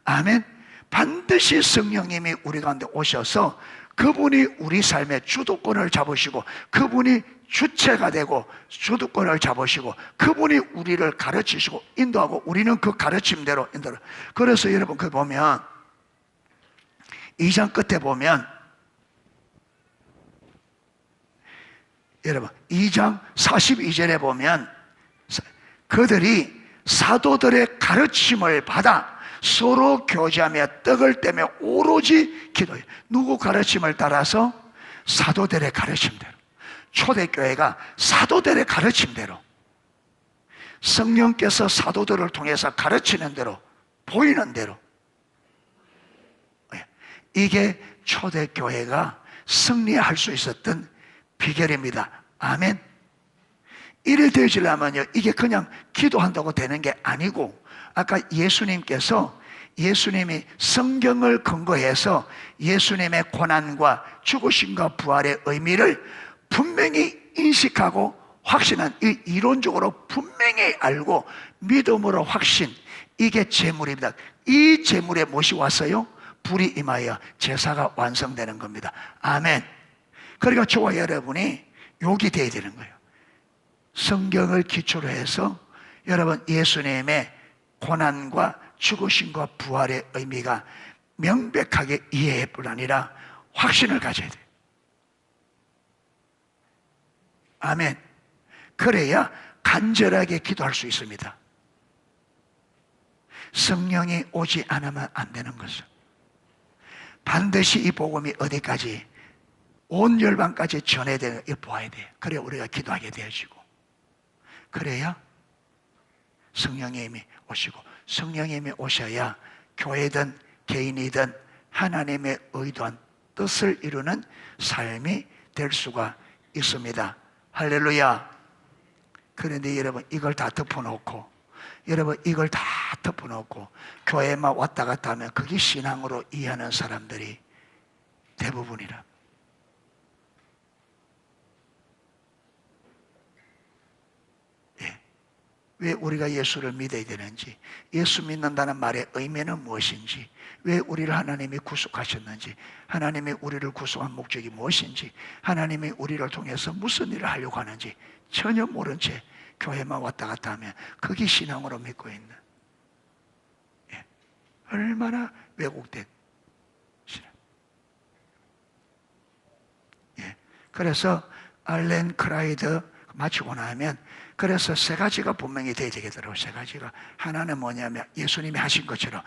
아멘. 반드시 성령님이 우리 가운데 오셔서 그분이 우리 삶의 주도권을 잡으시고 그분이 주체가 되고 주도권을 잡으시고 그분이 우리를 가르치시고 인도하고 우리는 그 가르침대로 인도를. 그래서 여러분, 그 보면 2장 끝에 보면, 여러분 2장 42절에 보면 그들이 사도들의 가르침을 받아 서로 교제하며 떡을 떼며 오로지 기도해요. 누구 가르침을 따라서? 사도들의 가르침대로. 초대교회가 사도들의 가르침대로, 성령께서 사도들을 통해서 가르치는 대로, 보이는 대로, 이게 초대교회가 승리할 수 있었던 비결입니다. 아멘. 이를 되어지려면요, 이게 그냥 기도한다고 되는 게 아니고, 아까 예수님이 성경을 근거해서 예수님의 고난과 죽으심과 부활의 의미를 분명히 인식하고 확신한, 이론적으로 분명히 알고 믿음으로 확신, 이게 제물입니다. 이 제물에 무엇이 왔어요? 불이 임하여 제사가 완성되는 겁니다. 아멘. 그러니까 저와 여러분이 욕이 되어야 되는 거예요. 성경을 기초로 해서 여러분, 예수님의 고난과 죽으심과 부활의 의미가 명백하게 이해할 뿐 아니라 확신을 가져야 돼요. 아멘. 그래야 간절하게 기도할 수 있습니다. 성령이 오지 않으면 안 되는 것은, 반드시 이 복음이 어디까지, 온 열방까지 전해야 되는 걸 보아야 돼요. 그래야 우리가 기도하게 되어지고, 그래야 성령님이 오시고, 성령님이 오셔야 교회든 개인이든 하나님의 의도한 뜻을 이루는 삶이 될 수가 있습니다. 할렐루야. 그런데 여러분, 이걸 다 덮어놓고, 교회만 왔다 갔다 하면 그게 신앙으로 이해하는 사람들이 대부분이라. 왜 우리가 예수를 믿어야 되는지, 예수 믿는다는 말의 의미는 무엇인지, 왜 우리를 하나님이 구속하셨는지, 하나님이 우리를 구속한 목적이 무엇인지, 하나님이 우리를 통해서 무슨 일을 하려고 하는지 전혀 모른 채 교회만 왔다 갔다 하면 그게 신앙으로 믿고 있는, 얼마나 왜곡된 신앙. 그래서 알렌 크라이드 마치고 나면, 그래서 세 가지가 분명히 돼야 되겠더라고요. 세 가지가. 하나는 뭐냐면 예수님이 하신 것처럼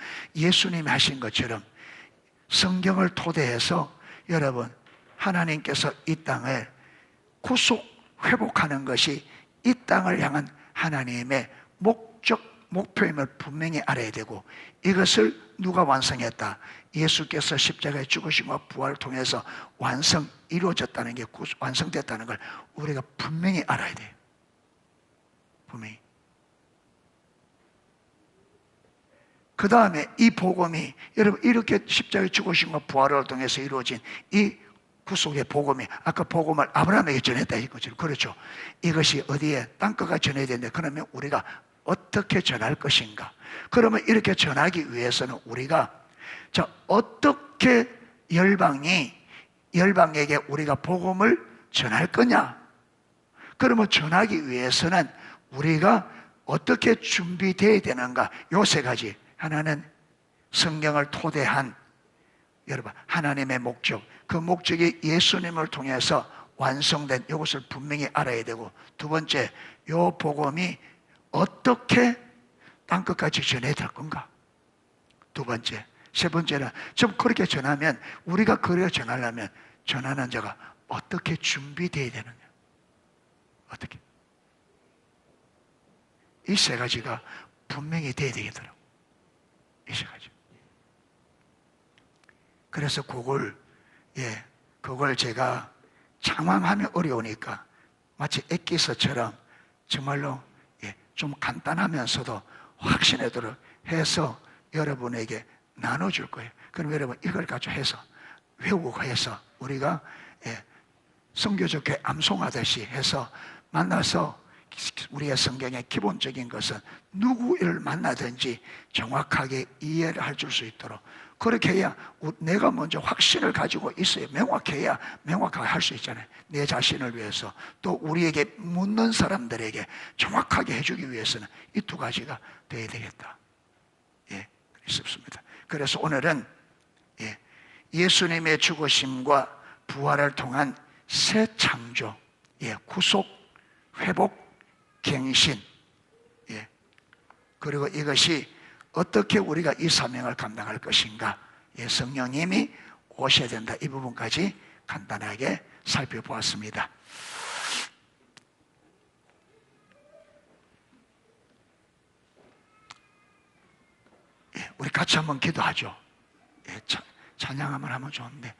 성경을 토대해서 여러분, 하나님께서 이 땅을 구속 회복하는 것이 이 땅을 향한 하나님의 목표임을 분명히 알아야 되고, 이것을 누가 완성했다? 예수께서 십자가에 죽으심과 부활을 통해서 이루어졌다는 게, 완성됐다는 걸 우리가 분명히 알아야 돼요. 분명히. 그 다음에 이 복음이, 여러분, 이렇게 십자가에 죽으심과 부활을 통해서 이루어진 이 구속의 복음이, 아까 복음을 아브라함에게 전했다 이거죠. 그렇죠. 이것이 어디에? 땅끝까지 전해야 되는데, 그러면 우리가 어떻게 전할 것인가? 그러면 이렇게 전하기 위해서는 우리가, 자, 어떻게 열방에게 우리가 복음을 전할 거냐? 그러면 전하기 위해서는 우리가 어떻게 준비되어야 되는가? 요 세 가지. 하나는 성경을 토대한, 여러분, 하나님의 목적, 그 목적이 예수님을 통해서 완성된 이것을 분명히 알아야 되고, 두 번째, 요 복음이 어떻게 땅끝까지 전해야 될 건가? 두 번째. 세 번째는, 좀 그렇게 전하면, 우리가 그렇게 전하려면 전하는 자가 어떻게 준비되어야 되느냐? 어떻게? 이 세 가지가 분명히 돼야 되겠더라고. 이셔가지고. 그래서 그걸 제가 장황하면 어려우니까 마치 엑기스처럼 정말로 좀 간단하면서도 확신하도록 해서 여러분에게 나눠줄 거예요. 그럼 여러분 이걸 가지고 해서 외우고 해서 우리가 선교적 암송하듯이 해서 만나서 우리의 성경의 기본적인 것은 누구를 만나든지 정확하게 이해를 해줄 수 있도록 그렇게 해야 내가 먼저 확신을 가지고 있어야 명확해야 명확하게 할 수 있잖아요. 내 자신을 위해서 또 우리에게 묻는 사람들에게 정확하게 해주기 위해서는 이 두 가지가 돼야 되겠다. 싶습니다. 그래서 오늘은 예수님의 죽으심과 부활을 통한 새 창조, 구속, 회복, 갱신, 그리고 이것이 어떻게 우리가 이 사명을 감당할 것인가, 성령님이 오셔야 된다. 이 부분까지 간단하게 살펴보았습니다. 우리 같이 한번 기도하죠. 찬양 한번 하면 좋은데